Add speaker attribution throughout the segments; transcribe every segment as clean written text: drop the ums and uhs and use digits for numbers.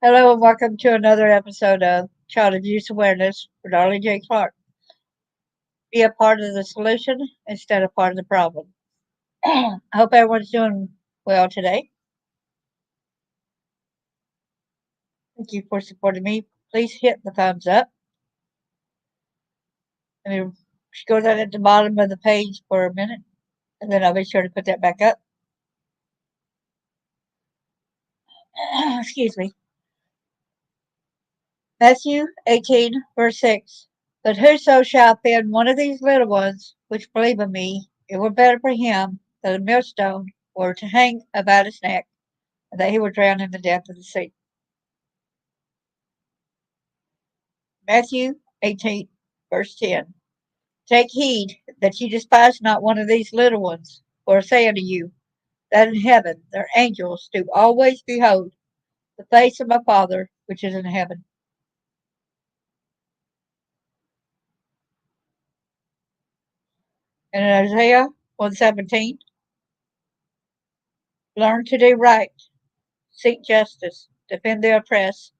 Speaker 1: Hello and welcome to another episode of Child Abuse Awareness with Darlie J. Clark. Be a part of the solution instead of part of the problem. I hope everyone's doing well today. Thank you for supporting me. Please hit the thumbs up. And go down at the bottom of the page for a minute, and then I'll be sure to put that back up. Excuse me. Matthew 18, verse 6. But whoso shall offend one of these little ones which believe in me, it were better for him that a millstone were to hang about his neck, and that he were drowned in the depth of the sea. Matthew 18, verse 10. Take heed that ye despise not one of these little ones, for I say unto you, that in heaven their angels do always behold the face of my Father which is in heaven. And in Isaiah 1:17, learn to do right, seek justice, defend the oppressed,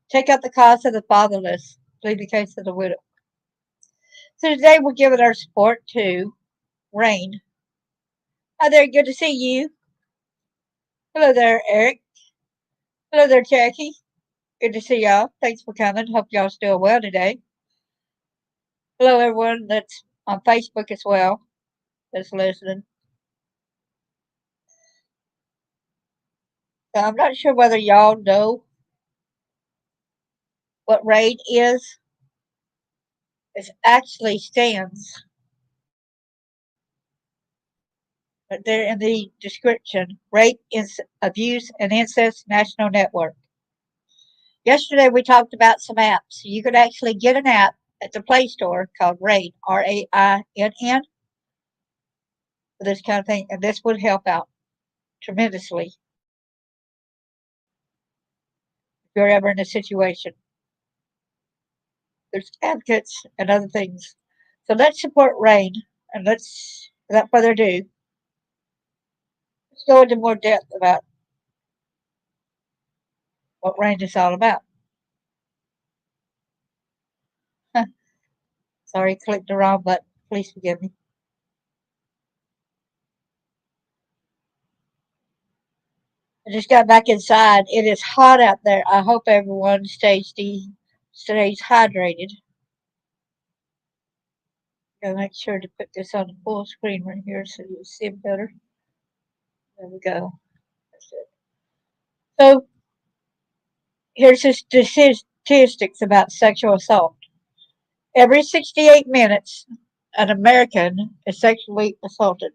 Speaker 1: take up the cause of the fatherless, plead the case of the widow. So today we're giving our support to RAINN. Hi there, good to see you. Hello there, Eric. Hello there, Jackie. Good to see y'all. Thanks for coming. Hope y'all's doing well today. Hello, everyone that's on Facebook as well that's listening. So I'm not sure whether y'all know what RAINN is. It actually stands right there in the description, Rape, Abuse, and Incest National Network. Yesterday we talked about some apps. You could actually get an app at the Play Store called RAINN, RAINN, for this kind of thing, and this would help out tremendously if you're ever in a situation. There's advocates and other things. So let's support RAINN, and let's, without further ado, let's go into more depth about what RAINN is all about. Sorry, clicked the wrong button. Please forgive me. I just got back inside. It is hot out there. I hope everyone stays hydrated. Gotta make sure to put this on the full screen right here so you'll see it better. There we go. That's it. So here's the statistics about sexual assault. Every 68 minutes, an American is sexually assaulted.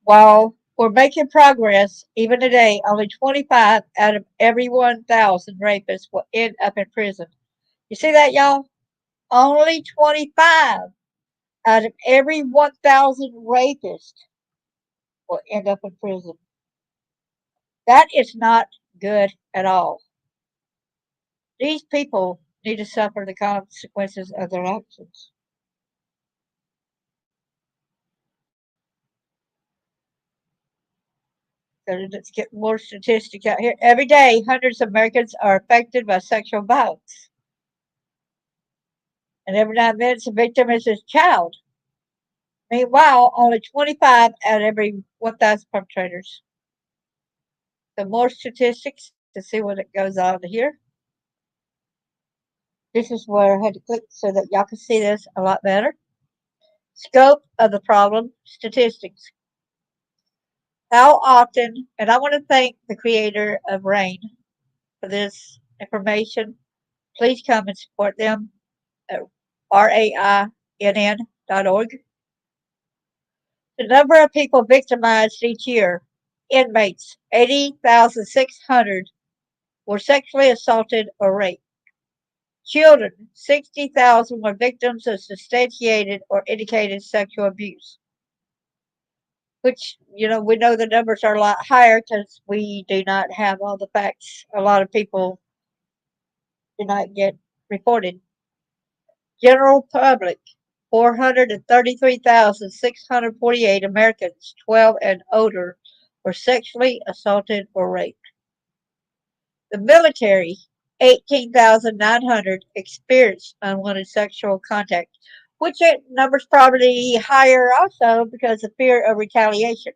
Speaker 1: While we're making progress, even today, only 25 out of every 1,000 rapists will end up in prison. You see that, y'all? Only 25 out of every 1,000 rapists will end up in prison. That is not good at all. These people need to suffer the consequences of their actions. So let's get more statistics out here. Every day, hundreds of Americans are affected by sexual violence. And every 9 minutes, a victim is a child. Meanwhile, only 25 out of every 1,000 perpetrators. So more statistics to see what it goes on here. This is where I had to click so that y'all can see this a lot better. Scope of the problem, statistics. How often, and I want to thank the creator of RAINN for this information. Please come and support them at RAINN.org. The number of people victimized each year, inmates, 80,600 were sexually assaulted or raped. Children, 60,000 were victims of substantiated or indicated sexual abuse. Which, we know the numbers are a lot higher because we do not have all the facts. A lot of people do not get reported. General public, 433,648 Americans 12 and older were sexually assaulted or raped. The military, 18,900, experienced unwanted sexual contact, which number's probably higher also because of fear of retaliation.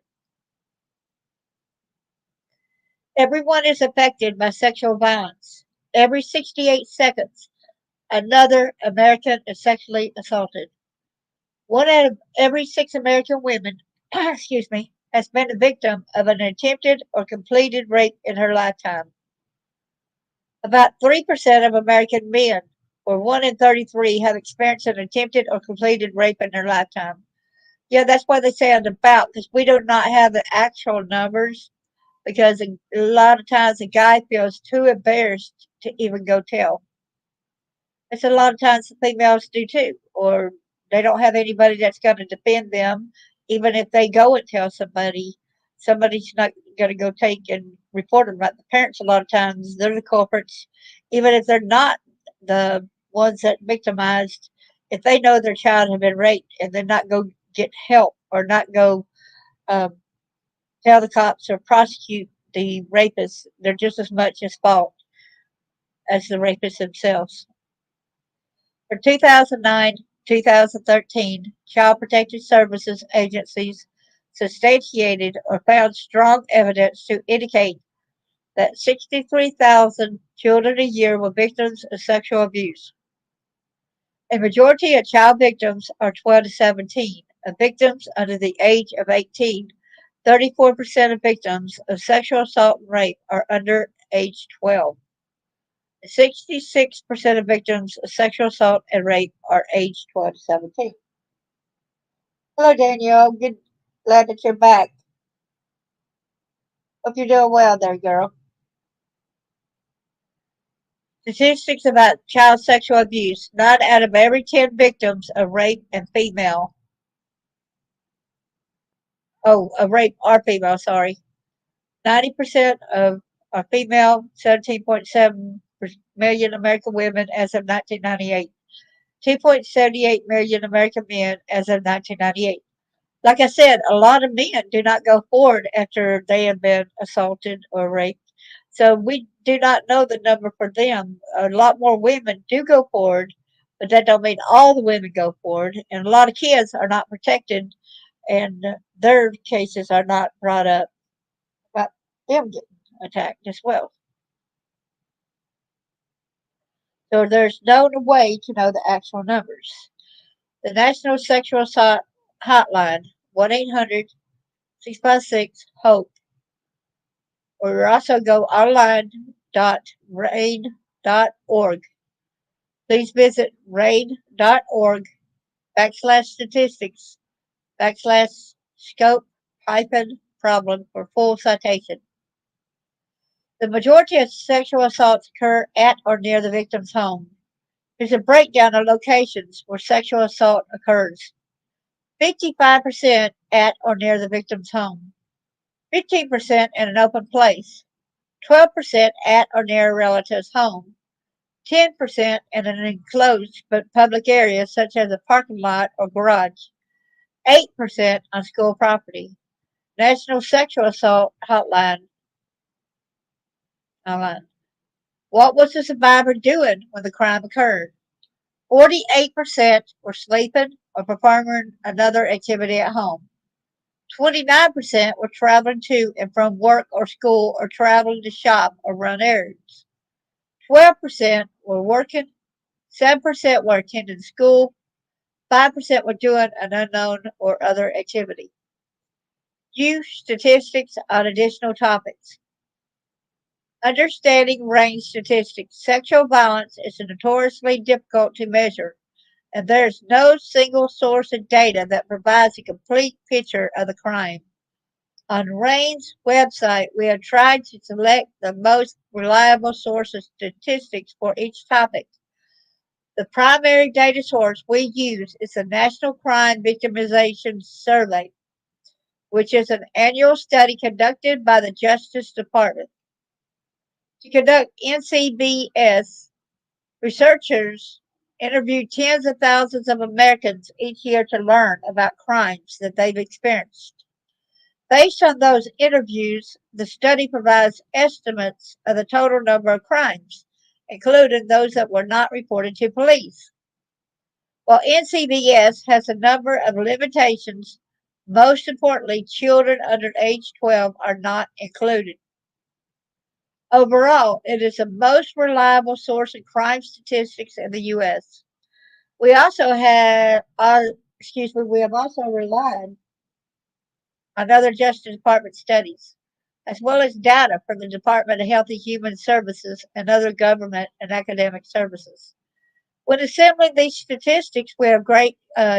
Speaker 1: Everyone is affected by sexual violence. Every 68 seconds, another American is sexually assaulted. One out of every six American women, excuse me, has been a victim of an attempted or completed rape in her lifetime. About 3% of American men, or 1 in 33, have experienced an attempted or completed rape in their lifetime. Yeah, that's why they say on about, because we do not have the actual numbers, because a lot of times the guy feels too embarrassed to even go tell. It's a lot of times the females do too, or they don't have anybody that's going to defend them. Even if they go and tell somebody, somebody's not going to go take and report them. Right? The parents, a lot of times, they're the culprits, even if they're not the ones that victimized. If they know their child has been raped and then not go get help or not go um, tell the cops or prosecute the rapists, they're just as much at fault as the rapists themselves. For 2009 2013, Child Protective Services agencies substantiated or found strong evidence to indicate that 63,000 children a year were victims of sexual abuse. A majority of child victims are 12 to 17. Of victims under the age of 18, 34% of victims of sexual assault and rape are under age 12. 66% of victims of sexual assault and rape are aged 12 to 17. Hello, Danielle. Good, glad that you're back. Hope you're doing well there, girl. Statistics about child sexual abuse. 9 out of every 10 victims of rape and female. Oh, of rape are female, sorry. 90% of are female, 17.7 million American women as of 1998. 2.78 million American men as of 1998. Like I said, a lot of men do not go forward after they have been assaulted or raped. So we do not know the number for them. A lot more women do go forward, but that don't mean all the women go forward. And a lot of kids are not protected, and their cases are not brought up about them getting attacked as well. So there's no way to know the actual numbers. The National Sexual Assault Hotline, 1-800-656-HOPE, or also go online.rainn.org. Please visit rainn.org /statistics /scope hyphen problem for full citation. The majority of sexual assaults occur at or near the victim's home. Here's a breakdown of locations where sexual assault occurs. 55% at or near the victim's home. 15% in an open place. 12% at or near a relative's home. 10% in an enclosed but public area such as a parking lot or garage. 8% on school property. National Sexual Assault Hotline. Online. What was the survivor doing when the crime occurred? 48% were sleeping or performing another activity at home. 29% were traveling to and from work or school or traveling to shop or run errands. 12% were working. 7% were attending school. 5% were doing an unknown or other activity. Few statistics on additional topics. Understanding RAINN statistics. Sexual violence is notoriously difficult to measure, and there is no single source of data that provides a complete picture of the crime. On RAINN's website, we have tried to select the most reliable source of statistics for each topic. The primary data source we use is the National Crime Victimization Survey, which is an annual study conducted by the Justice Department. To conduct NCBS, researchers interview tens of thousands of Americans each year to learn about crimes that they've experienced. Based on those interviews, the study provides estimates of the total number of crimes, including those that were not reported to police. While NCBS has a number of limitations, most importantly, children under age 12 are not included. Overall, it is the most reliable source of crime statistics in the U.S. We also have, we have also relied on other Justice Department studies, as well as data from the Department of Health and Human Services and other government and academic services. When assembling these statistics, we have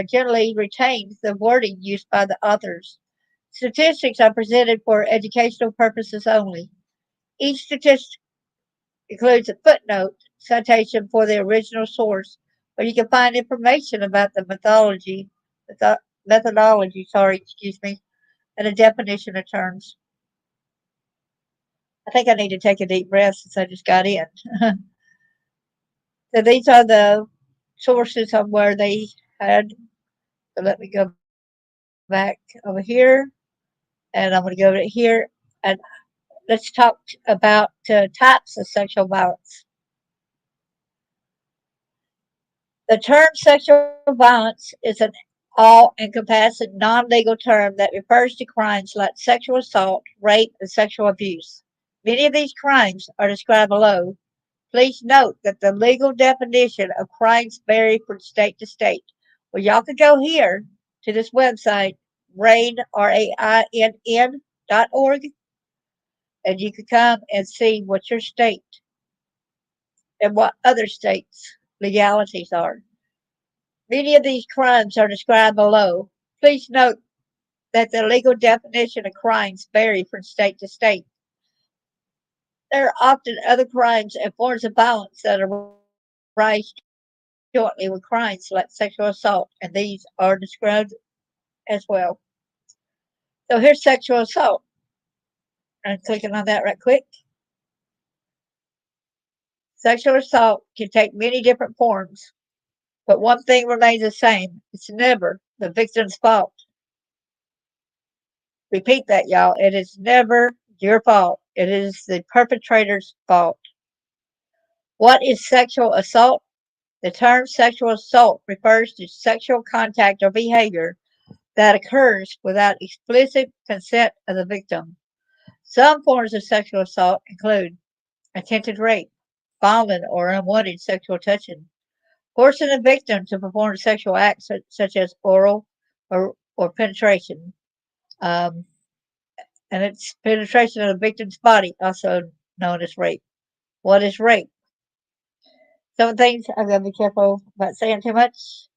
Speaker 1: generally retained the wording used by the authors. Statistics are presented for educational purposes only. Each statistic includes a footnote citation for the original source, where you can find information about the methodology, and a definition of terms. I think I need to take a deep breath since I just got in. So these are the sources of where they had. So let me go back over here, and I'm going to go to here, and let's talk about types of sexual violence. The term sexual violence is an all-encompassing non-legal term that refers to crimes like sexual assault, rape, and sexual abuse. Many of these crimes are described below. Please note that the legal definition of crimes vary from state to state. Well, y'all could go here to this website, RAINN, RAINN.org, and you could come and see what your state and what other states' legalities are. Many of these crimes are described below. Please note that the legal definition of crimes vary from state to state. There are often other crimes and forms of violence that arise jointly with crimes like sexual assault, and these are described as well. So here's sexual assault. I'm clicking on that right quick. Sexual assault can take many different forms, but one thing remains the same. It's never the victim's fault. Repeat that, y'all. It is never your fault. It is the perpetrator's fault. What is sexual assault? The term sexual assault refers to sexual contact or behavior that occurs without explicit consent of the victim. Some forms of sexual assault include attempted rape, violent or unwanted sexual touching, forcing the victim to perform sexual acts such as oral or penetration, um, and it's penetration of the victim's body, also known as rape. What is rape? Some things I've got to be careful about saying too much.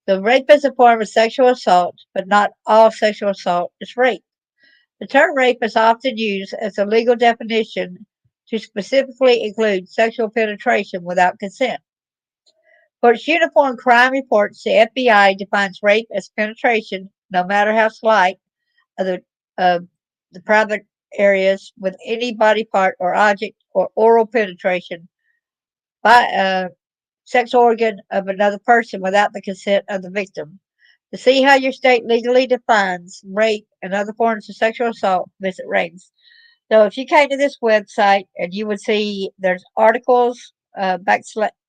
Speaker 1: The rape is a form of sexual assault, but not all sexual assault is rape. The term rape is often used as a legal definition to specifically include sexual penetration without consent. For its uniform crime reports, the FBI defines rape as penetration, no matter how slight, of the private areas with any body part or object or oral penetration by a sex organ of another person without the consent of the victim. To see how your state legally defines rape and other forms of sexual assault, visit RAINN's. So if you came to this website and you would see there's articles,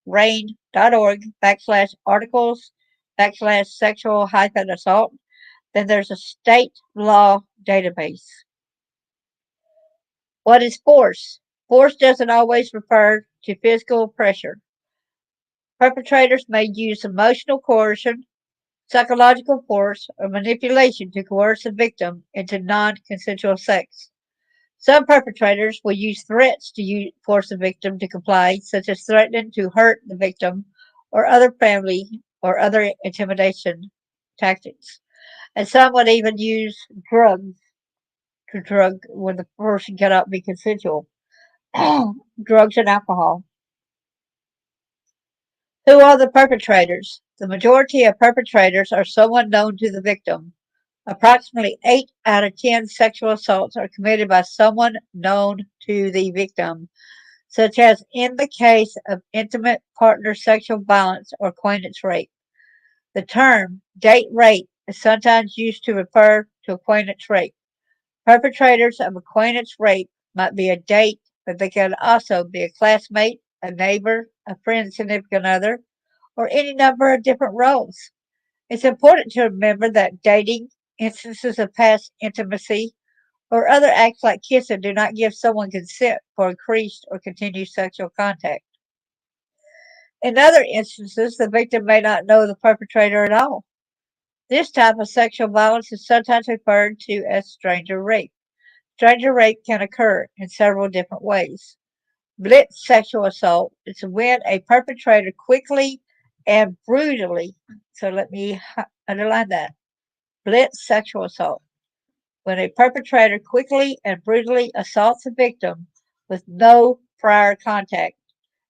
Speaker 1: rain.org /articles /sexual hyphen assault, then there's a state law database. What is force? Force doesn't always refer to physical pressure. Perpetrators may use emotional coercion, psychological force, or manipulation to coerce a victim into non consensual sex. Some perpetrators will use threats to force a victim to comply, such as threatening to hurt the victim or other family or other intimidation tactics. And some would even use drugs to drug when the person cannot be consensual. Drugs and alcohol. Who are the perpetrators? The majority of perpetrators are someone known to the victim. Approximately 8 out of 10 sexual assaults are committed by someone known to the victim, such as in the case of intimate partner sexual violence or acquaintance rape. The term date rape is sometimes used to refer to acquaintance rape. Perpetrators of acquaintance rape might be a date, but they can also be a classmate, a neighbor, a friend's significant other, or any number of different roles. It's important to remember that dating, instances of past intimacy, or other acts like kissing do not give someone consent for increased or continued sexual contact. In other instances, the victim may not know the perpetrator at all. This type of sexual violence is sometimes referred to as stranger rape. Stranger rape can occur in several different ways. Blitz sexual assault is when a perpetrator quickly and brutally, so let me underline that, blitz sexual assault, when a perpetrator quickly and brutally assaults a victim with no prior contact,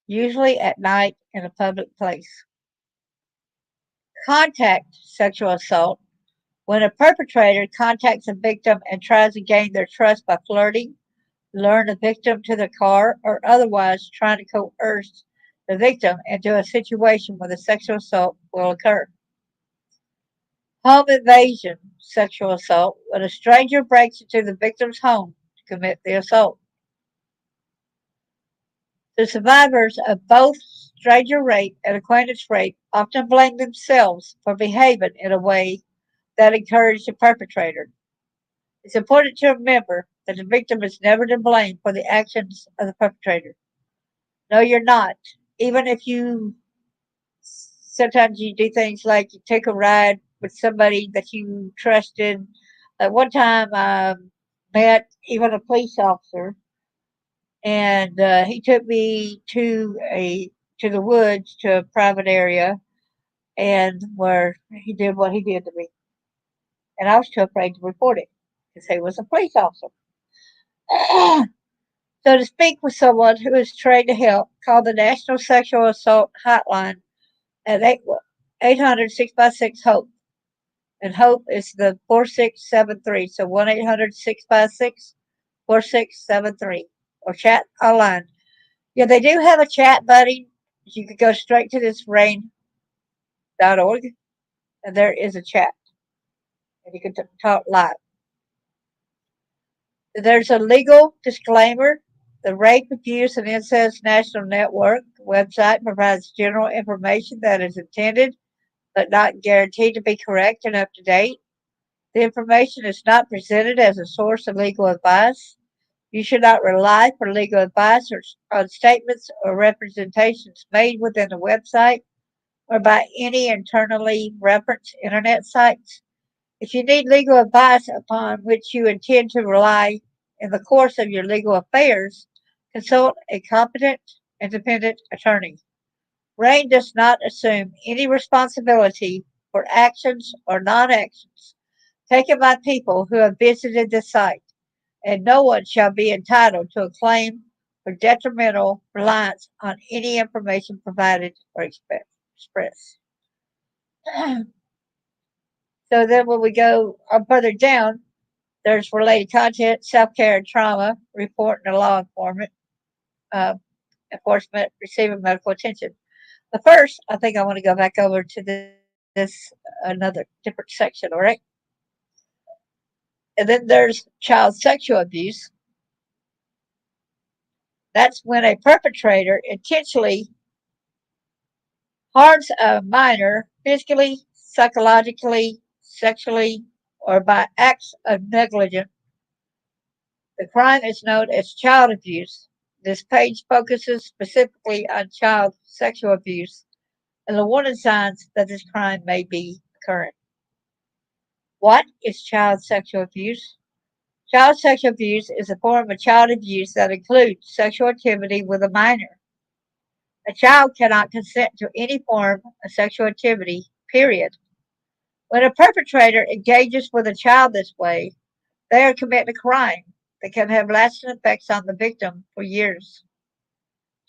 Speaker 1: usually at night in a public place. Contact sexual assault, when a perpetrator contacts a victim and tries to gain their trust by flirting, lure the victim to the car, or otherwise trying to coerce the victim into a situation where the sexual assault will occur. Home invasion sexual assault, when a stranger breaks into the victim's home to commit the assault. The survivors of both stranger rape and acquaintance rape often blame themselves for behaving in a way that encouraged the perpetrator. It's important to remember that the victim is never to blame for the actions of the perpetrator. No, you're not. Even if you sometimes you do things like you take a ride with somebody that you trusted. At one time, I met even a police officer, and he took me to the woods to a private area, and where he did what he did to me, and I was too afraid to report it because he was a police officer. So to speak with someone who is trained to help, call the National Sexual Assault Hotline at 800 656 HOPE. And HOPE is the 4673. So 1 800 656 4673. Or chat online. Yeah, they do have a chat buddy. You could go straight to this RAINN.org, and there is a chat. And you can talk live. There's a legal disclaimer. The Rape, Abuse, and Incest National Network website provides general information that is intended but not guaranteed to be correct and up to date. The information is not presented as a source of legal advice. You should not rely for legal advice on statements or representations made within the website or by any internally referenced internet sites. If you need legal advice upon which you intend to rely in the course of your legal affairs, consult a competent, independent attorney. RAINN does not assume any responsibility for actions or non actions taken by people who have visited the site, and no one shall be entitled to a claim for detrimental reliance on any information provided or expressed. So then when we go further down, there's related content, self-care and trauma, reporting to law enforcement, receiving medical attention. But first, I think I want to go back over to this another different section, all right? And then there's child sexual abuse. That's when a perpetrator intentionally harms a minor physically, psychologically, sexually, or by acts of negligence. The crime is known as child abuse. This page focuses specifically on child sexual abuse and the warning signs that this crime may be occurring. What is child sexual abuse? Child sexual abuse is a form of child abuse that includes sexual activity with a minor. A child cannot consent to any form of sexual activity, period. When a perpetrator engages with a child this way, they are committing a crime that can have lasting effects on the victim for years.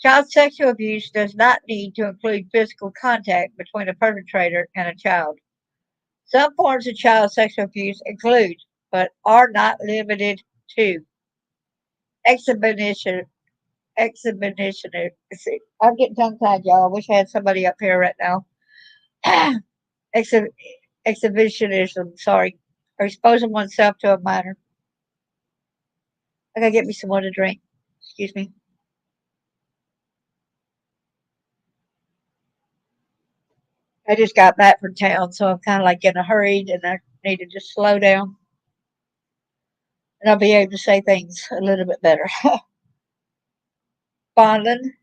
Speaker 1: Child sexual abuse does not need to include physical contact between a perpetrator and a child. Some forms of child sexual abuse include, but are not limited to, exhibition. Exhibition. I'm getting tongue tied, y'all. I wish I had somebody up here right now. Exhib- Exhibitionism, sorry, or exposing oneself to a minor. I gotta get me some more to drink. Excuse me. I just got back from town, so I'm kind of like in a hurry and I need to just slow down and I'll be able to say things a little bit better. Fondling,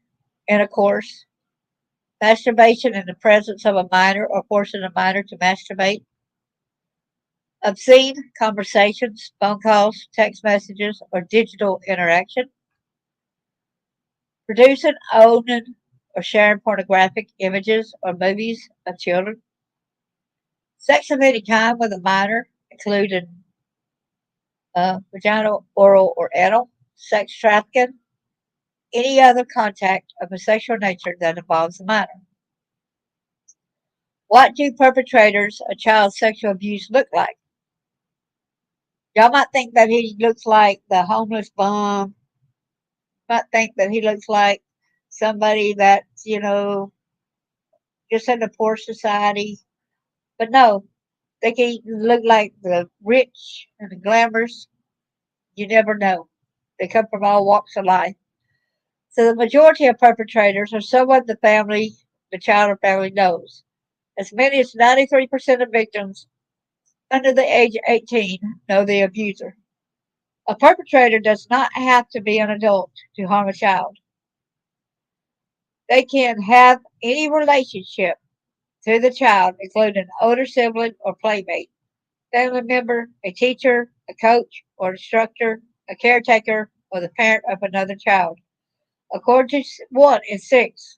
Speaker 1: intercourse, masturbation in the presence of a minor or forcing a minor to masturbate, obscene conversations, phone calls, text messages, or digital interaction, producing, owning, or sharing pornographic images or movies of children, sex of any kind with a minor, including vaginal, oral, or anal, sex trafficking, any other contact of a sexual nature that involves a minor. What do perpetrators of child sexual abuse look like? Y'all might think that he looks like the homeless bum, might think that he looks like somebody that's, just in the poor society. But no, they can look like the rich and the glamorous. You never know. They come from all walks of life. So the majority of perpetrators are someone the child or family knows. As many as 93% of victims under the age of 18 know the abuser. A perpetrator does not have to be an adult to harm a child. They can have any relationship to the child, including an older sibling or playmate, family member, a teacher, a coach or instructor, a caretaker, or the parent of another child. According to 1 in 6,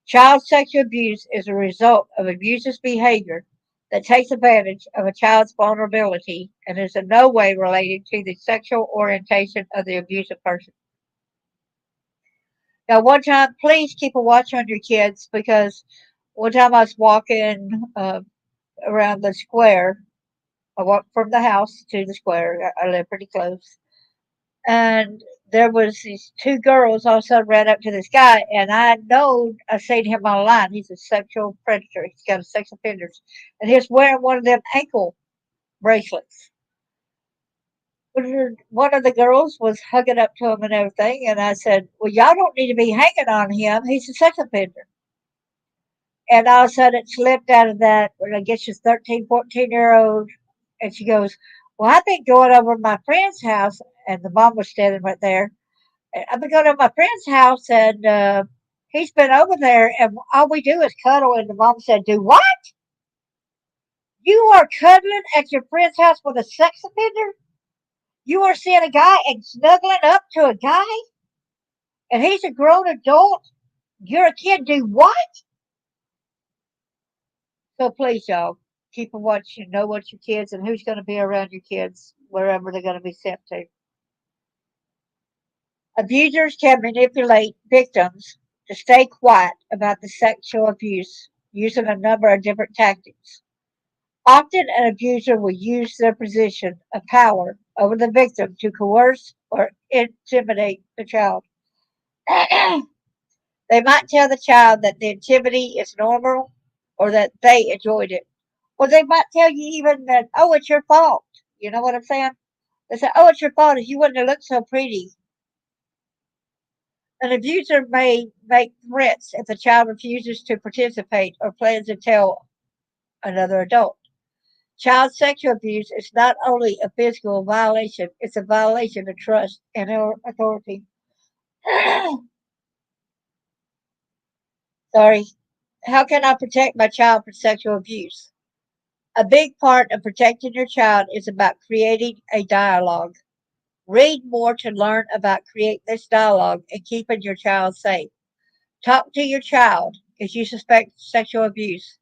Speaker 1: child sexual abuse is a result of abuser's behavior that takes advantage of a child's vulnerability and is in no way related to the sexual orientation of the abusive person. Now, one time, please keep a watch on your kids because one time I was walking around the square. I walked from the house to the square. I live pretty close. And there was these two girls all of a sudden ran up to this guy, and I seen him online. He's a sexual predator. He's got a sex offenders, and he's wearing one of them ankle bracelets. One of the girls was hugging up to him and everything, and I said, "Well, y'all don't need to be hanging on him. He's a sex offender." And all of a sudden, it slipped out of that. I guess she's 13, 14-year old, and she goes, "Well, I've been going over to my friend's house," and the mom was standing right there. I've been going to my friend's house, and he's been over there, and all we do is cuddle. And the mom said, "Do what? You are cuddling at your friend's house with a sex offender? You are seeing a guy and snuggling up to a guy, and he's a grown adult. You're a kid. Do what?" So please, y'all, keep a watch. You know what your kids and who's going to be around your kids wherever they're going to be sent to. Abusers can manipulate victims to stay quiet about the sexual abuse using a number of different tactics. Often, an abuser will use their position of power over the victim to coerce or intimidate the child. They might tell the child that the activity is normal or that they enjoyed it. Or they might tell you even that, "Oh, it's your fault." You know what I'm saying? They say, "Oh, it's your fault if you wouldn't have looked so pretty." An abuser may make threats if the child refuses to participate or plans to tell another adult. Child sexual abuse is not only a physical violation, it's a violation of trust and authority. Sorry. How can I protect my child from sexual abuse? A big part of protecting your child is about creating a dialogue. Read more to learn about creating this dialogue and keeping your child safe. Talk to your child if you suspect sexual abuse.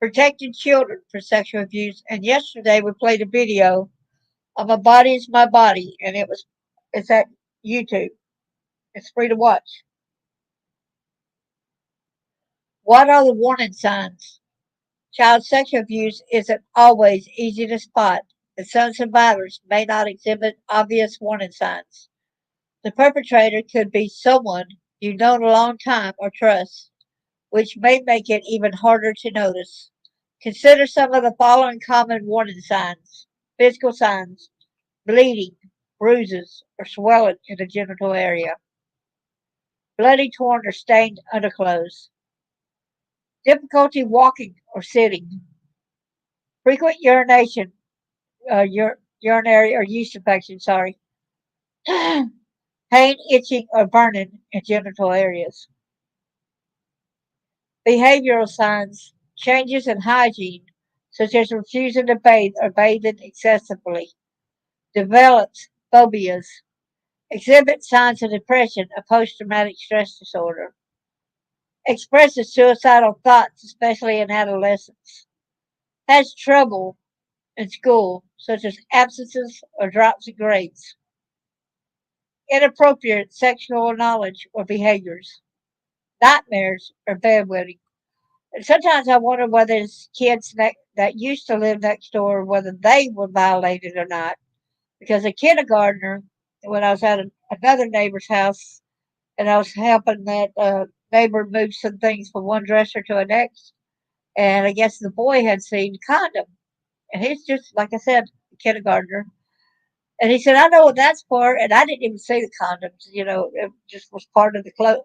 Speaker 1: Protecting children from sexual abuse. And yesterday we played a video of "My Body is My Body," and it's at YouTube. It's free to watch. What are the warning signs? Child sexual abuse isn't always easy to spot, and some survivors may not exhibit obvious warning signs. The perpetrator could be someone you've known a long time or trust, which may make it even harder to notice. Consider some of the following common warning signs: physical signs, bleeding, bruises, or swelling in the genital area, bloody, torn, or stained underclothes, difficulty walking or sitting, frequent urination, urinary or yeast infection, pain, itching, or burning in genital areas. Behavioral signs, changes in hygiene, such as refusing to bathe or bathing excessively, develops phobias, exhibit signs of depression or post traumatic stress disorder, expresses suicidal thoughts, especially in adolescence, has trouble in school, such as absences or drops in grades, inappropriate sexual knowledge or behaviors, nightmares or bedwetting. And sometimes I wonder whether it's kids that used to live next door, whether they were violated or not. Because a kindergartner, when I was at another neighbor's house and I was helping that neighbor move some things from one dresser to the next, and I guess the boy had seen condom, and he's just like I said, a kindergartner, and he said, "I know what that's for," and I didn't even see the condoms. It just was part of the clothes,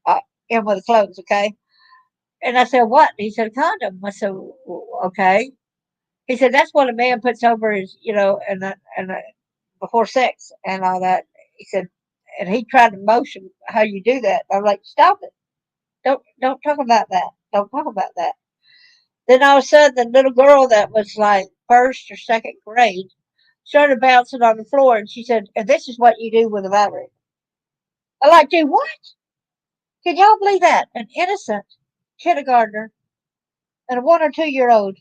Speaker 1: uh, in with the clothes. Okay, and I said, "What?" He said, "Condom." I said, "Okay." He said, "That's what a man puts over his, and before sex and all that." He said, and he tried to motion how you do that. I'm like, "Stop it! Don't talk about that. Don't talk about that." Then all of a sudden, the little girl that was like first or second grade started bouncing on the floor, and she said, "And this is what you do with a vibrator." I'm like, "Do what?" Can y'all believe that? An innocent kindergartner and a 1 or 2 year old.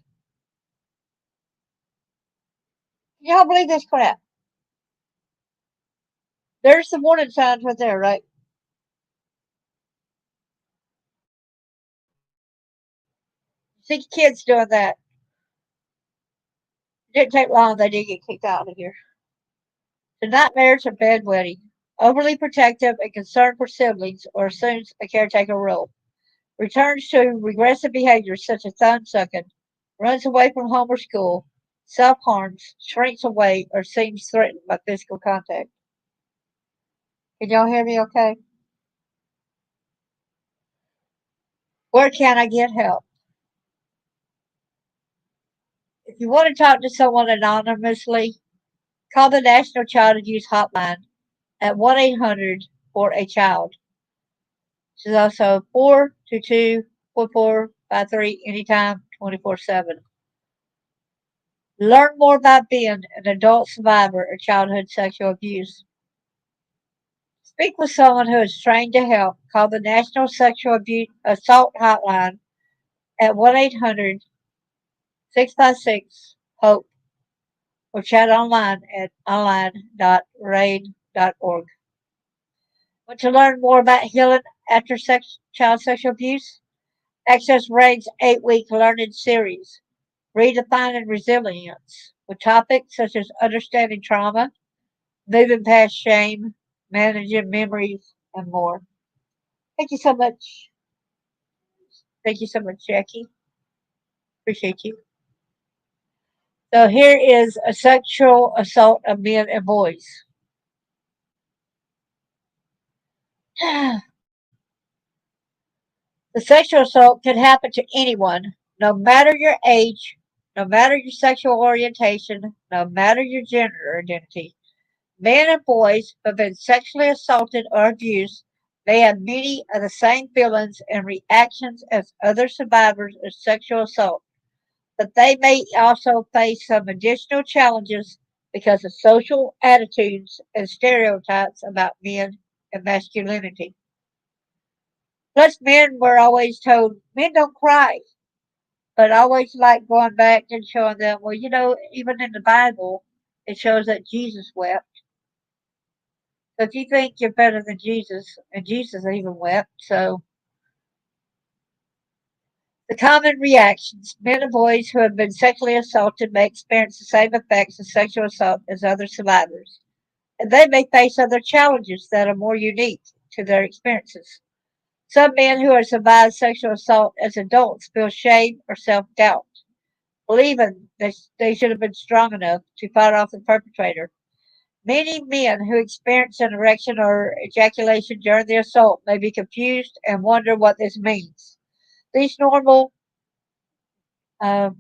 Speaker 1: Can y'all believe this crap? There's the warning signs right there, right? See kids doing that. It didn't take long, they did get kicked out of here. The nightmares are bedwetting, overly protective and concerned for siblings, or assumes a caretaker role. Returns to regressive behaviors such as thumb sucking, runs away from home or school, self harms, shrinks away, or seems threatened by physical contact. Can y'all hear me okay? Where can I get help? If you want to talk to someone anonymously, call the National Child Abuse Hotline at 1-800 for a child. This is also 422-4453 anytime, 24/7. Learn more about being an adult survivor of childhood sexual abuse. Speak with someone who is trained to help. Call the National Sexual Assault Hotline at 1-800-656-HOPE or chat online at online.rainn.org. Want to learn more about healing after child sexual abuse? Access RAINN's 8-week learning series, Redefining Resilience, with topics such as understanding trauma, moving past shame, managing memories, and more. Thank you so much. Thank you so much, Jackie. Appreciate you. So here is a sexual assault of men and boys. The sexual assault can happen to anyone, no matter your age, no matter your sexual orientation, no matter your gender identity. Men and boys who have been sexually assaulted or abused may have many of the same feelings and reactions as other survivors of sexual assault, but they may also face some additional challenges because of social attitudes and stereotypes about men and masculinity. Plus, men were always told men don't cry, but I always like going back and showing them, well, even in the Bible, it shows that Jesus wept. So if you think you're better than Jesus, and Jesus even wept, so the common reactions men and boys who have been sexually assaulted may experience the same effects of sexual assault as other survivors, and they may face other challenges that are more unique to their experiences. Some men who have survived sexual assault as adults feel shame or self doubt, believing that they should have been strong enough to fight off the perpetrator. Many men who experience an erection or ejaculation during the assault may be confused and wonder what this means. These normal uh,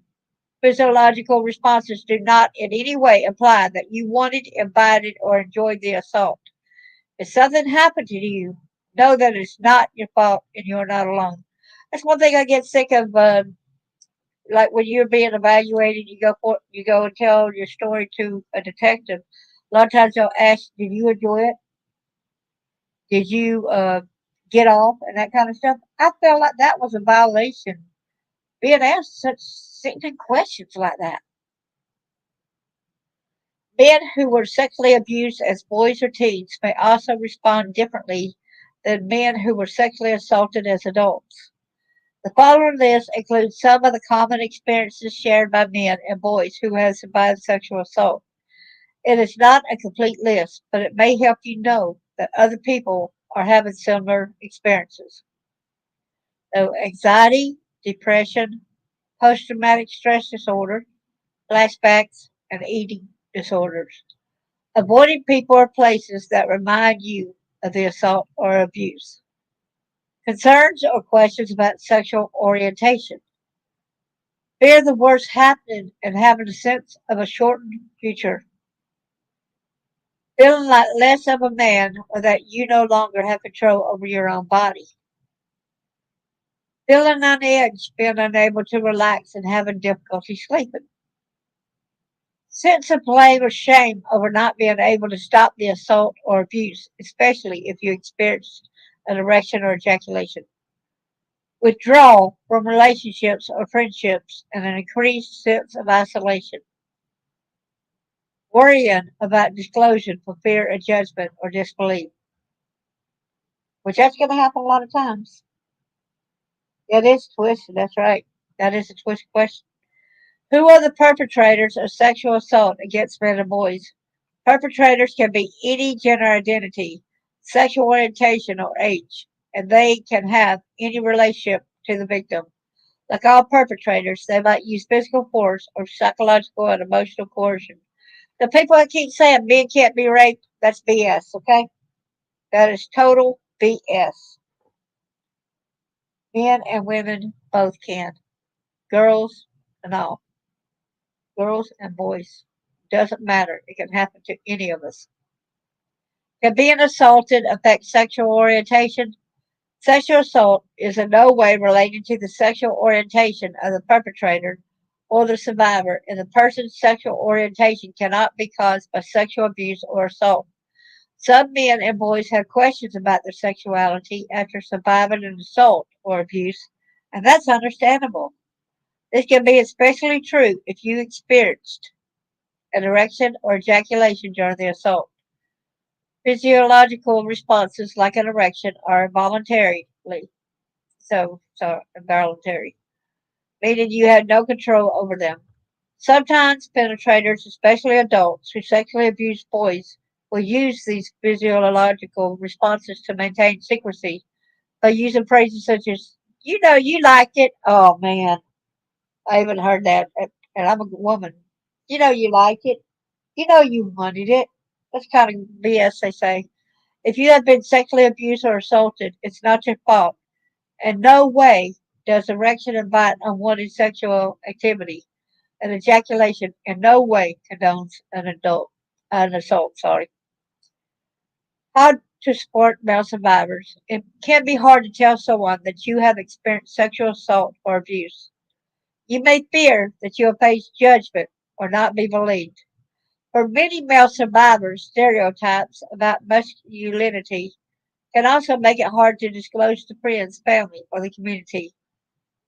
Speaker 1: physiological responses do not in any way imply that you wanted, invited, or enjoyed the assault. If something happened to you, know that it's not your fault and you're not alone. That's one thing I get sick of. Like when you're being evaluated, you go and tell your story to a detective. A lot of times they'll ask, "Did you enjoy it? Did you get off?" and that kind of stuff. I felt like that was a violation. Being asked such sickening questions like that. Men who were sexually abused as boys or teens may also respond differently than men who were sexually assaulted as adults. The following list includes some of the common experiences shared by men and boys who have survived sexual assault. It is not a complete list, but it may help you know that other people are having similar experiences. So, anxiety, depression, post traumatic stress disorder, flashbacks, and eating disorders. Avoiding people or places that remind you of the assault or abuse. Concerns or questions about sexual orientation. Fear the worst happening and having a sense of a shortened future. Feeling like less of a man or that you no longer have control over your own body. Feeling on edge, being unable to relax and having difficulty sleeping. Sense of blame or shame over not being able to stop the assault or abuse, especially if you experienced an erection or ejaculation. Withdrawal from relationships or friendships and an increased sense of isolation. Worrying about disclosure for fear of judgment or disbelief, which that's going to happen a lot of times. It is twisted, that's right. That is a twisted question. Who are the perpetrators of sexual assault against men and boys? Perpetrators can be any gender identity, sexual orientation, or age, and they can have any relationship to the victim. Like all perpetrators, they might use physical force or psychological and emotional coercion. The people that keep saying men can't be raped, that's BS, okay? That is total BS. Men and women both can. Girls and all. Girls and boys. Doesn't matter. It can happen to any of us. Can being assaulted affect sexual orientation? Sexual assault is in no way related to the sexual orientation of the perpetrator or the survivor, and the person's sexual orientation cannot be caused by sexual abuse or assault. Some men and boys have questions about their sexuality after surviving an assault or abuse, and that's understandable. This can be especially true if you experienced an erection or ejaculation during the assault. Physiological responses like an erection are involuntary, involuntary, meaning you had no control over them. Sometimes penetrators, especially adults who sexually abuse boys, will use these physiological responses to maintain secrecy by using phrases such as, "You know, you like it." Oh man, I even heard that, and I'm a woman. You know, you like it. You know, you wanted it. That's kind of BS, they say. If you have been sexually abused or assaulted, it's not your fault. In no way does erection invite unwanted sexual activity, and ejaculation in no way condones an assault. Sorry. How to support male survivors? It can be hard to tell someone that you have experienced sexual assault or abuse. You may fear that you will face judgment or not be believed. For many male survivors, stereotypes about masculinity can also make it hard to disclose to friends, family, or the community.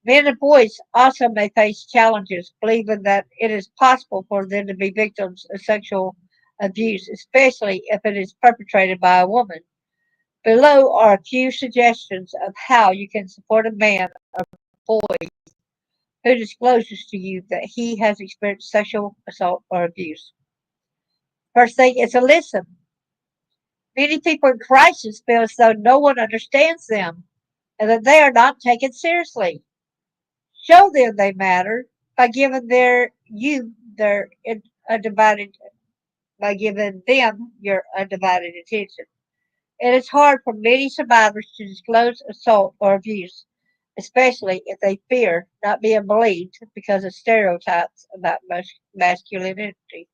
Speaker 1: Men and boys also may face challenges believing that it is possible for them to be victims of sexual abuse, especially if it is perpetrated by a woman. Below are a few suggestions of how you can support a man or boy who discloses to you that he has experienced sexual assault or abuse. First thing is to listen. Many people in crisis feel as though no one understands them and that they are not taken seriously. Show them they matter by giving their undivided by giving them your undivided attention. It is hard for many survivors to disclose assault or abuse, especially if they fear not being believed because of stereotypes about masculinity.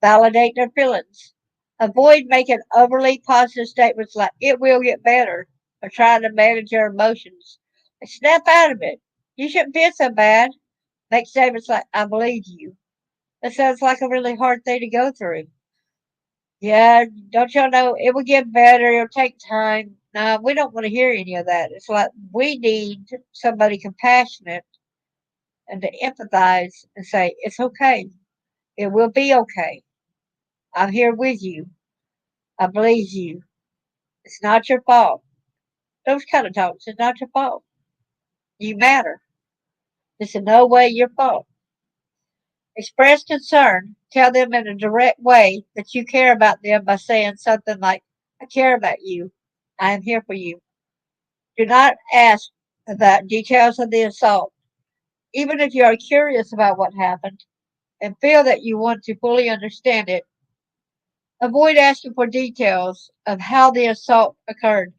Speaker 1: Validate their feelings. Avoid making overly positive statements like, it will get better, or trying to manage your emotions. And snap out of it. You shouldn't feel so bad. Make statements like, I believe you. That sounds like a really hard thing to go through. Yeah, don't y'all know it will get better? It'll take time. No, we don't want to hear any of that. It's like we need somebody compassionate and to empathize and say, it's okay. It will be okay. I'm here with you. I believe you. It's not your fault. Those kind of talks. It's not your fault. You matter. It's in no way your fault. Express concern. Tell them in a direct way that you care about them by saying something like, I care about you. I am here for you. Do not ask about details of the assault, even if you are curious about what happened and feel that you want to fully understand it. Avoid asking for details of how the assault occurred.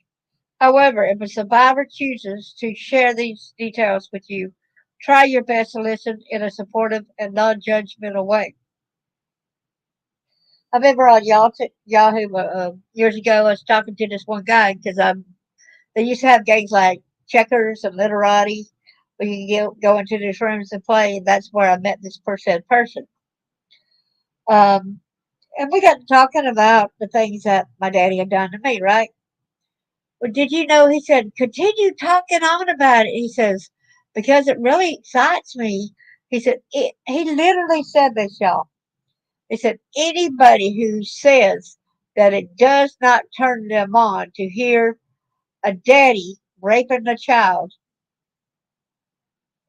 Speaker 1: However, if a survivor chooses to share these details with you, try your best to listen in a supportive and non judgmental way. I remember on Yahoo years ago, I was talking to this one guy because they used to have games like checkers and literati where you can go into these rooms and play, and that's where I met this person. Um, and we got to talking about the things that my daddy had done to me, right? Well, did you know? He said, continue talking on about it. He says, because it really excites me. He said, he literally said this, y'all. He said, anybody who says that it does not turn them on to hear a daddy raping a child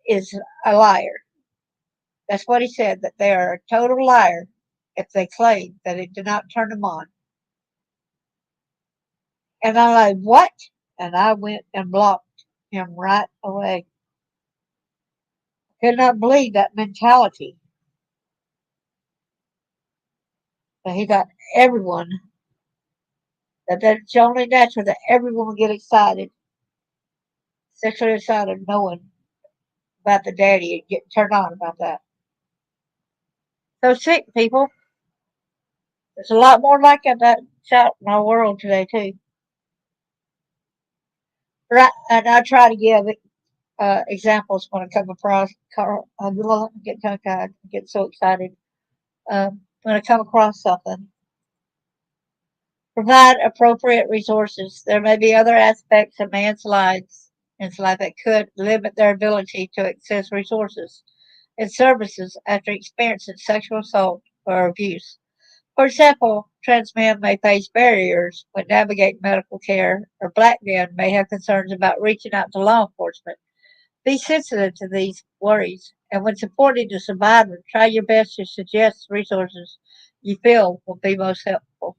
Speaker 1: is a liar. That's what he said, that they are a total liar if they claim that it did not turn them on. And I'm like, what? And I went and blocked him right away. Could not believe that mentality. But he got everyone, that's only natural that everyone will get excited, sexually excited, knowing about the daddy and get turned on about that. So sick, people. There's a lot more like that shot in our world today, too. Right, and I try to give examples when I come across. I get tongue tied, I get so excited when I come across something. Provide appropriate resources. There may be other aspects of man's lives that could limit their ability to access resources and services after experiencing sexual assault or abuse. For example, trans men may face barriers when navigating medical care, or black men may have concerns about reaching out to law enforcement. Be sensitive to these worries, and when supporting the survivor, try your best to suggest resources you feel will be most helpful.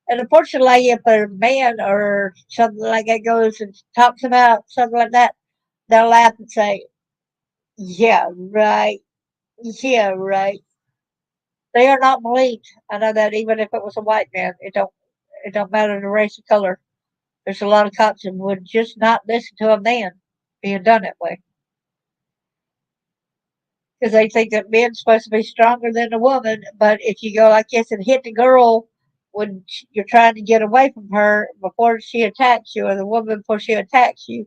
Speaker 1: And unfortunately, if a man or something like that goes and talks about something like that, they'll laugh and say, "Yeah, right. Yeah, right." They are not believed. I know that even if it was a white man, it don't matter the race or color. There's a lot of cops that would just not listen to a man being done that way because they think that men's supposed to be stronger than the woman. But if you go like this and hit the girl when you're trying to get away from her before she attacks you, or the woman before she attacks you,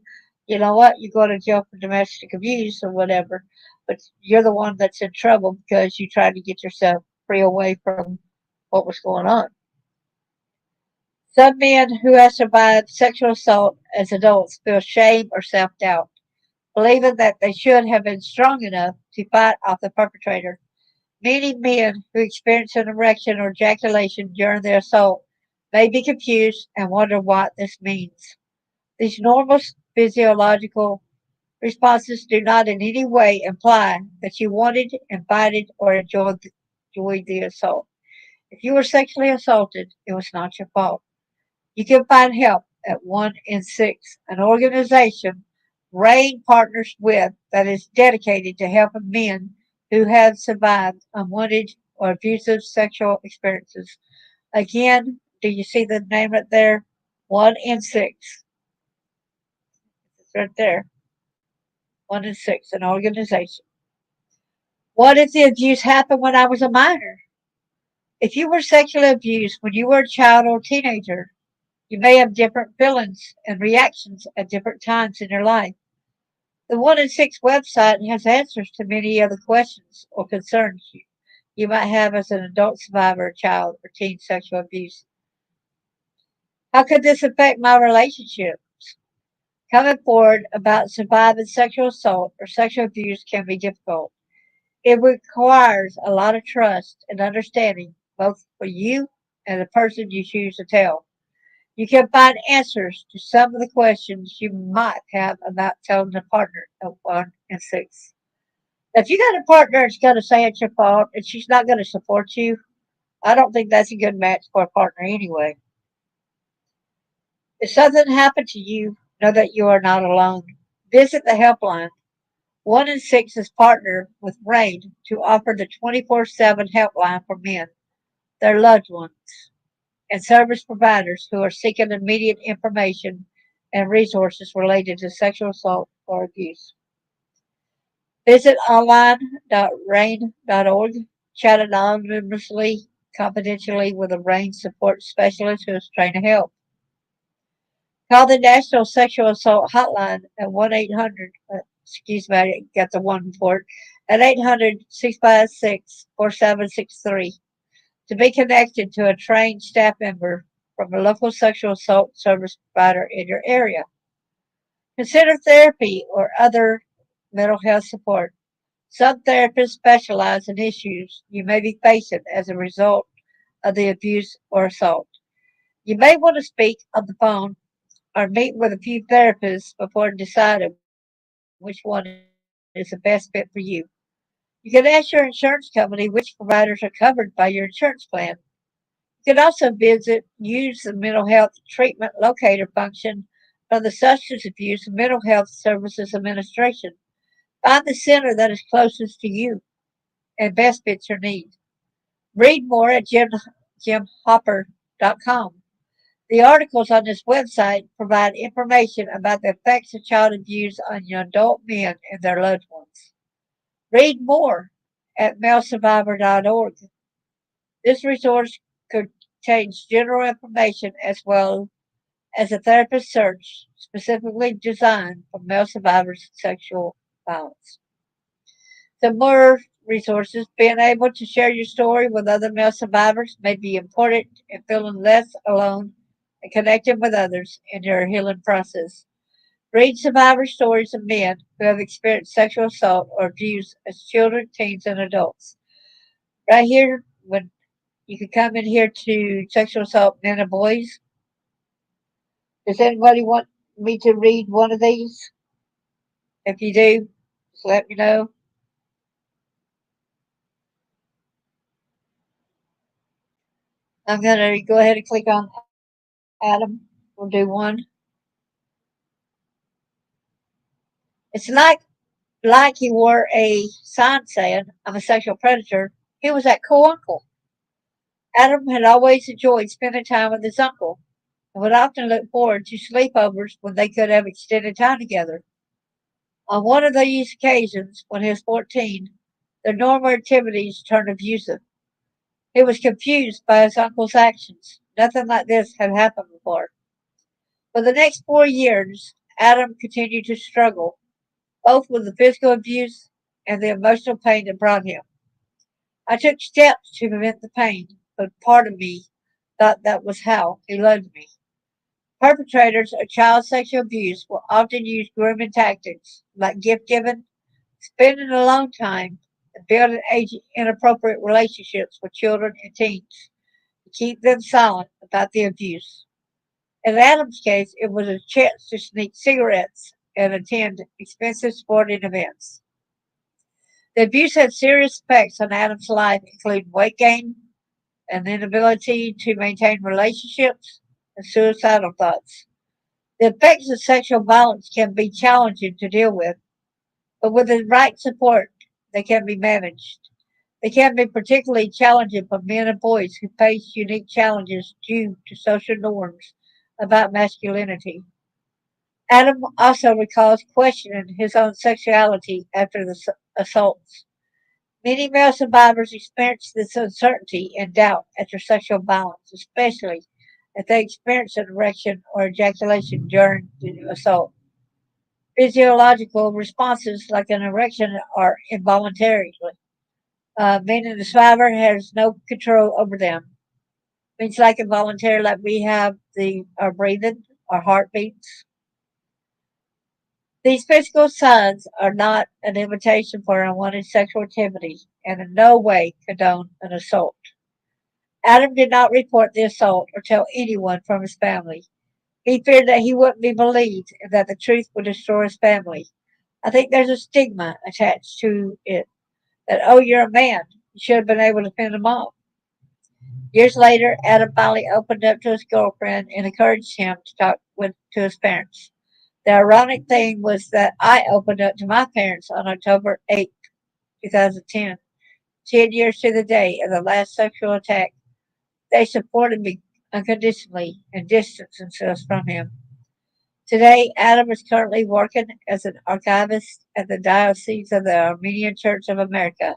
Speaker 1: you know what? You go to jail for domestic abuse or whatever. But you're the one that's in trouble because you tried to get yourself free away from what was going on. Some men who have survived sexual assault as adults feel shame or self doubt, believing that they should have been strong enough to fight off the perpetrator. Many men who experience an erection or ejaculation during their assault may be confused and wonder what this means. These normal physiological responses do not in any way imply that you wanted, invited, or enjoyed the assault. If you were sexually assaulted, it was not your fault. You can find help at 1 in 6, an organization RAINN partners with that is dedicated to helping men who have survived unwanted or abusive sexual experiences. Again, do you see the name right there? 1 in 6. It's right there. 1 in 6, an organization. What if the abuse happened when I was a minor? If you were sexually abused when you were a child or teenager, you may have different feelings and reactions at different times in your life. The 1 in 6 website has answers to many other questions or concerns you might have as an adult survivor of child or teen sexual abuse. How could this affect my relationships? Coming forward about surviving sexual assault or sexual abuse can be difficult. It requires a lot of trust and understanding, both for you and the person you choose to tell. You can find answers to some of the questions you might have about telling a partner at 1 in 6. If you got a partner that's going to say it's your fault and she's not going to support you, I don't think that's a good match for a partner anyway. If something happened to you, know that you are not alone. Visit the helpline. 1 in 6 is partnered with RAINN to offer the 24/7 helpline for men, their loved ones, and service providers who are seeking immediate information and resources related to sexual assault or abuse. Visit online.rainn.org. Chat anonymously, confidentially with a RAINN support specialist who is trained to help. Call the National Sexual Assault Hotline at 1-800, excuse me, I got the one for it, at 800-656-4763 to be connected to a trained staff member from a local sexual assault service provider in your area. Consider therapy or other mental health support. Some therapists specialize in issues you may be facing as a result of the abuse or assault. You may want to speak on the phone or meet with a few therapists before deciding which one is the best fit for you. You can ask your insurance company which providers are covered by your insurance plan. You can also use the mental health treatment locator function of the Substance Abuse and Mental Health Services Administration. Find the center that is closest to you and best fits your need. Read more at jimhopper.com. The articles on this website provide information about the effects of child abuse on young adult men and their loved ones. Read more at malesurvivor.org. This resource contains general information as well as a therapist search specifically designed for male survivors of sexual violence. Some more resources. Being able to share your story with other male survivors may be important in feeling less alone and connecting with others in your healing process. Read survivor stories of men who have experienced sexual assault or abuse as children, teens, and adults. Right here, when you can come in here to sexual assault men and boys. Does anybody want me to read one of these? If you do, just let me know. I'm going to go ahead and click on Adam. We'll do one. It's like he wore a sign saying, I'm a sexual predator. He was that cool uncle. Adam had always enjoyed spending time with his uncle and would often look forward to sleepovers when they could have extended time together. On one of these occasions, when he was 14, their normal activities turned abusive. He was confused by his uncle's actions. Nothing like this had happened before. For the next 4 years, Adam continued to struggle, both with the physical abuse and the emotional pain it brought him. I took steps to prevent the pain, but part of me thought that was how he loved me. Perpetrators of child sexual abuse will often use grooming tactics like gift giving, spending alone time, and building age inappropriate relationships with children and teens to keep them silent about the abuse. In Adam's case, it was a chance to sneak cigarettes and attend expensive sporting events. The abuse had serious effects on Adam's life, including weight gain, an inability to maintain relationships, and suicidal thoughts. The effects of sexual violence can be challenging to deal with, but with the right support, they can be managed. They can be particularly challenging for men and boys who face unique challenges due to social norms about masculinity. Adam also recalls questioning his own sexuality after the assaults. Many male survivors experience this uncertainty and doubt after sexual violence, especially if they experience an erection or ejaculation during the assault. Physiological responses like an erection are involuntary, meaning the survivor has no control over them. Means like involuntary, like we have our breathing, our heartbeats. These physical signs are not an invitation for unwanted sexual activity and in no way condone an assault. Adam did not report the assault or tell anyone from his family. He feared that he wouldn't be believed and that the truth would destroy his family. I think there's a stigma attached to it that, oh, you're a man. You should have been able to fend him off. Years later, Adam finally opened up to his girlfriend and encouraged him to talk to his parents. The ironic thing was that I opened up to my parents on October 8th, 2010, 10 years to the day of the last sexual attack. They supported me unconditionally and distanced themselves from him. Today, Adam is currently working as an archivist at the Diocese of the Armenian Church of America.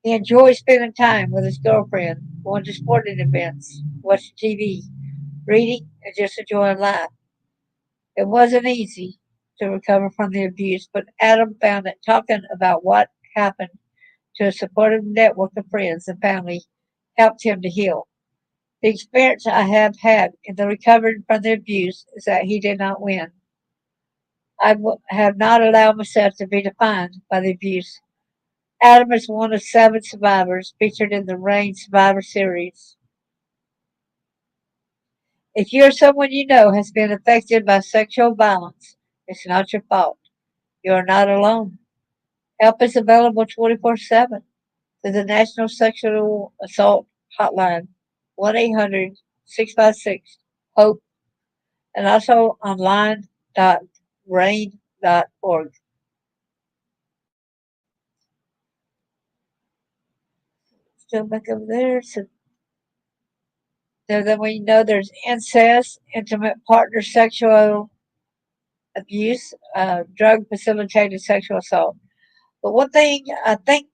Speaker 1: He enjoys spending time with his girlfriend, going to sporting events, watching TV, reading, and just enjoying life. It wasn't easy to recover from the abuse, but Adam found that talking about what happened to a supportive network of friends and family helped him to heal. The experience I have had in the recovering from the abuse is that he did not win. Have not allowed myself to be defined by the abuse. Adam is one of 7 survivors featured in the RAINN Survivor series. If you or someone you know has been affected by sexual violence, it's not your fault. You are not alone. Help is available 24/7 through the National Sexual Assault Hotline, 1-800-656-HOPE, and also online.rain.org. Still back over there. So then we know there's incest, intimate partner sexual abuse, drug facilitated sexual assault. But one thing I think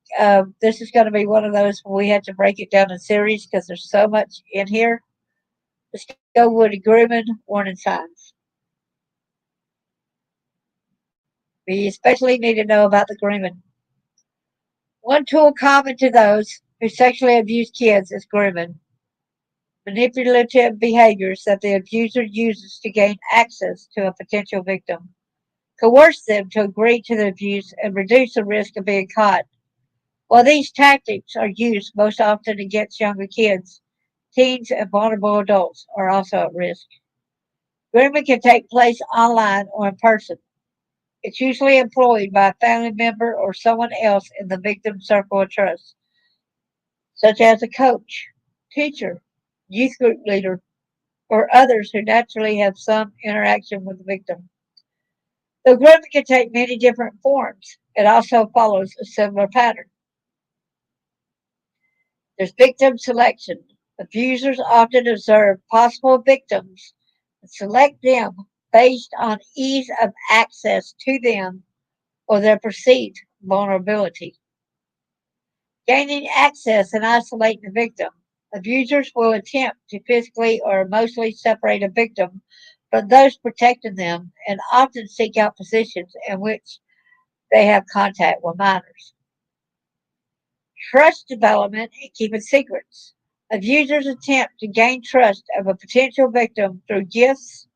Speaker 1: this is going to be one of those where we have to break it down in series because there's so much in here. Let's go with the grooming warning signs. We especially need to know about the grooming. One tool common to those who sexually abuse kids is grooming. Manipulative behaviors that the abuser uses to gain access to a potential victim, coerce them to agree to the abuse, and reduce the risk of being caught. While these tactics are used most often against younger kids, teens and vulnerable adults are also at risk. Grooming can take place online or in person. It's usually employed by a family member or someone else in the victim's circle of trust, such as a coach, teacher, youth group leader, or others who naturally have some interaction with the victim. Though grooming can take many different forms, it also follows a similar pattern. There's victim selection. Abusers often observe possible victims and select them based on ease of access to them or their perceived vulnerability. Gaining access and isolating the victim. Abusers will attempt to physically or emotionally separate a victim from those protecting them and often seek out positions in which they have contact with minors. Trust development and keeping secrets. Abusers attempt to gain trust of a potential victim through gifts,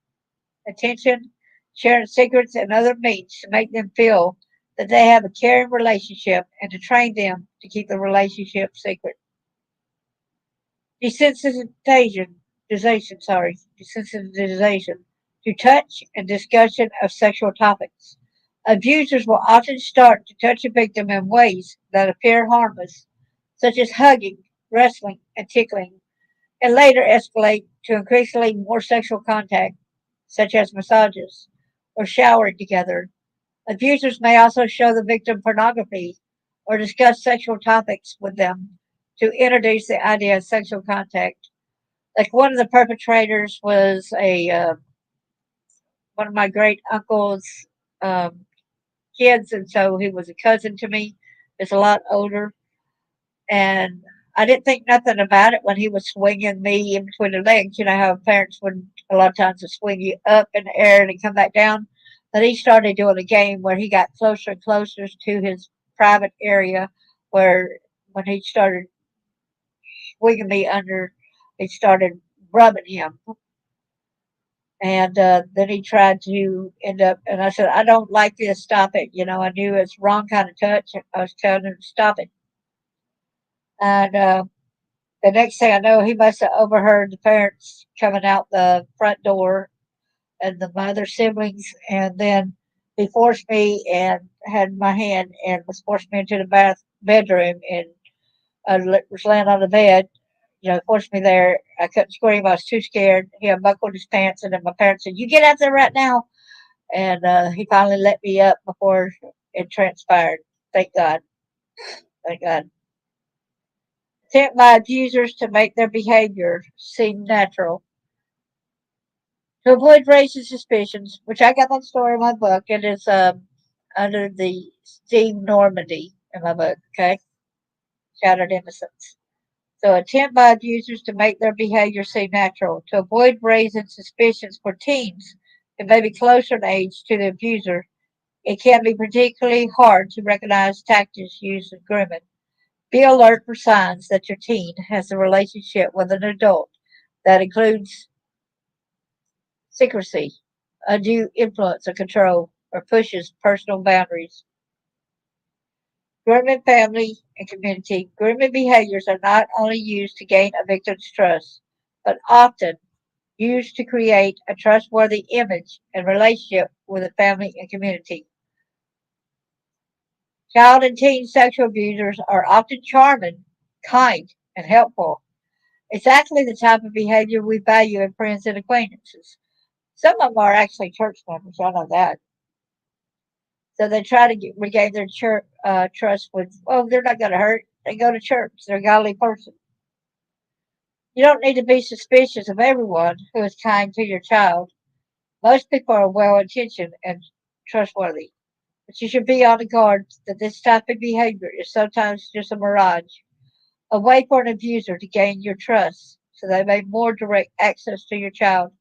Speaker 1: attention, sharing secrets, and other means to make them feel that they have a caring relationship and to train them to keep the relationship secret. Desensitization, desensitization to touch and discussion of sexual topics. Abusers will often start to touch a victim in ways that appear harmless, such as hugging, wrestling, and tickling, and later escalate to increasingly more sexual contact, such as massages or showering together. Abusers may also show the victim pornography or discuss sexual topics with them to introduce the idea of sexual contact. Like one of the perpetrators was a one of my great uncle's um, kids, and so he was a cousin to me. He's a lot older, and I didn't think nothing about it when he was swinging me in between the legs. You know how parents would a lot of times would swing you up in the air and then come back down. But he started doing a game where he got closer and closer to his private area, where when he started swinging me under, he started rubbing him. And then he tried to end up, and I said, I don't like this, stop it. You know, I knew it's wrong kind of touch. I was telling him to stop it. And the next thing I know, he must have overheard the parents coming out the front door and the mother siblings. And then he forced me and had my hand and was forced me into the bedroom and was laying on the bed. You know, forced me there. I couldn't scream. I was too scared. He unbuckled his pants, and then my parents said, "You get out there right now." And he finally let me up before it transpired. Thank God. Thank God. Attempt by abusers to make their behavior seem natural. To avoid raising suspicions, which I got that story in my book. It is under the Steve Normandy in my book, okay? Shattered Innocence. So attempt by abusers to make their behavior seem natural. To avoid raising suspicions for teens who may be closer in age to the abuser, it can be particularly hard to recognize tactics used in grooming. Be alert for signs that your teen has a relationship with an adult that includes secrecy, undue influence or control, or pushes personal boundaries. Grooming family and community. Grooming behaviors are not only used to gain a victim's trust, but often used to create a trustworthy image and relationship with the family and community. Child and teen sexual abusers are often charming, kind, and helpful. Exactly the type of behavior we value in friends and acquaintances. Some of them are actually church members, I know that. So they try to regain their church trust with, oh, they're not going to hurt. They go to church. They're a godly person. You don't need to be suspicious of everyone who is kind to your child. Most people are well intentioned and trustworthy. But you should be on the guard that this type of behavior is sometimes just a mirage, a way for an abuser to gain your trust so they may more direct access to your child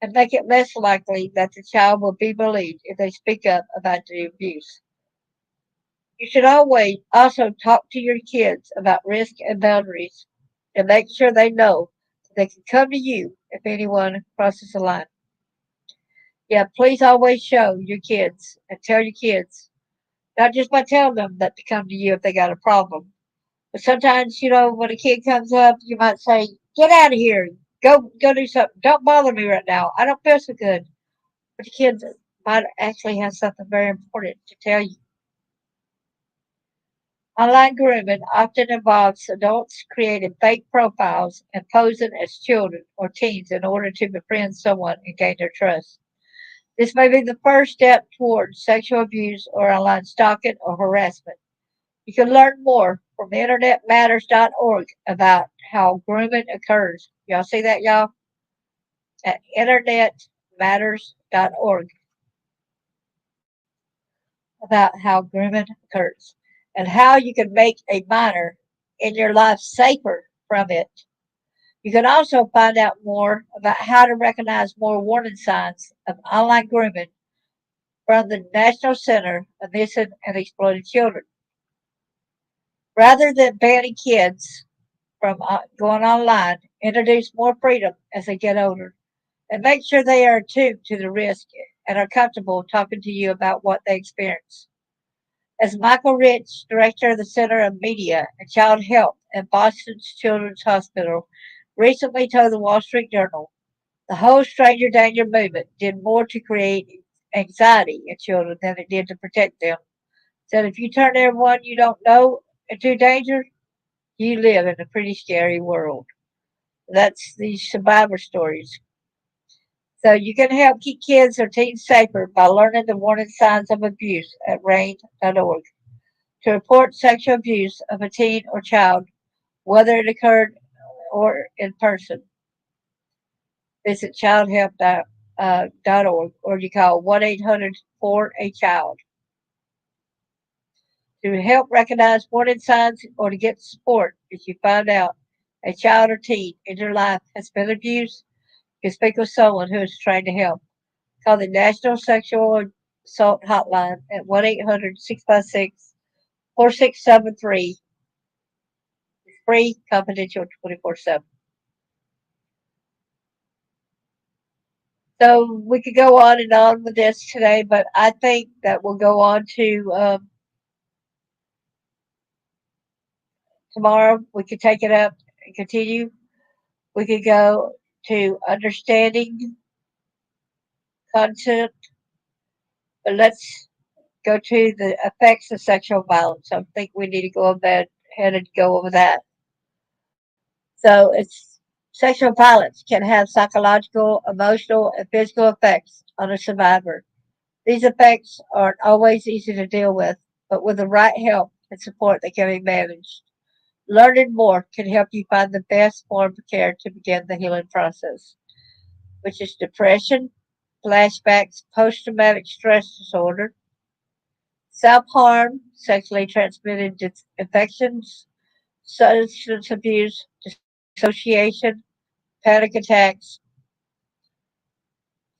Speaker 1: and make it less likely that the child will be believed if they speak up about the abuse. You should always also talk to your kids about risk and boundaries and make sure they know that they can come to you if anyone crosses the line. Yeah, please always show your kids and tell your kids, not just by telling them that to come to you if they got a problem, but sometimes, you know, when a kid comes up, you might say, "Get out of here, go do something. Don't bother me right now. I don't feel so good." But the kid might actually have something very important to tell you. Online grooming often involves adults creating fake profiles and posing as children or teens in order to befriend someone and gain their trust. This may be the first step towards sexual abuse or online stalking or harassment. You can learn more from internetmatters.org about how grooming occurs. Y'all see that, y'all? At internetmatters.org about how grooming occurs and how you can make a minor in your life safer from it. You can also find out more about how to recognize more warning signs of online grooming from the National Center of Missing and Exploited Children. Rather than banning kids from going online, introduce more freedom as they get older, and make sure they are attuned to the risk and are comfortable talking to you about what they experience. As Michael Rich, director of the Center of Media and Child Health at Boston's Children's Hospital, recently told the Wall Street Journal, the whole stranger danger movement did more to create anxiety in children than it did to protect them. Said if you turn everyone you don't know into danger, you live in a pretty scary world. That's these survivor stories. So you can help keep kids or teens safer by learning the warning signs of abuse at RAINN.org. To report sexual abuse of a teen or child, whether it occurred or in person, visit childhelp.org or you call 1 800 for a child. To help recognize warning signs or to get support if you find out a child or teen in your life has been abused, you can speak with someone who is trained to help. Call the National Sexual Assault Hotline at 1 800 656 4673. It's free, confidential, 24/7. So we could go on and on with this today, but I think that we'll go on to tomorrow. We could take it up and continue. We could go to understanding content, but let's go to the effects of sexual violence. I think we need to go ahead and go over that. So it's sexual violence can have psychological, emotional, and physical effects on a survivor. These effects aren't always easy to deal with, but with the right help and support, they can be managed. Learning more can help you find the best form of care to begin the healing process, which is depression, flashbacks, post traumatic stress disorder, self harm, sexually transmitted infections, substance abuse, dissociation, panic attacks.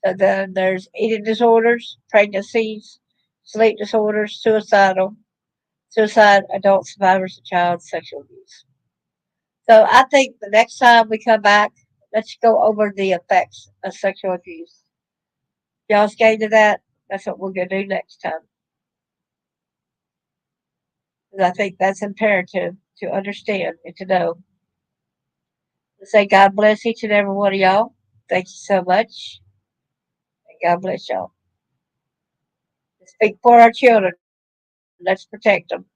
Speaker 1: And then there's eating disorders, pregnancies, sleep disorders, suicide, adult survivors of child sexual abuse. So I think the next time we come back, let's go over the effects of sexual abuse. Y'all's game to that? That's what we're going to do next time. 'Cause I think that's imperative to understand and to know. Let's say God bless each and every one of y'all. Thank you so much. And God bless y'all. Speak for our children. Let's protect them.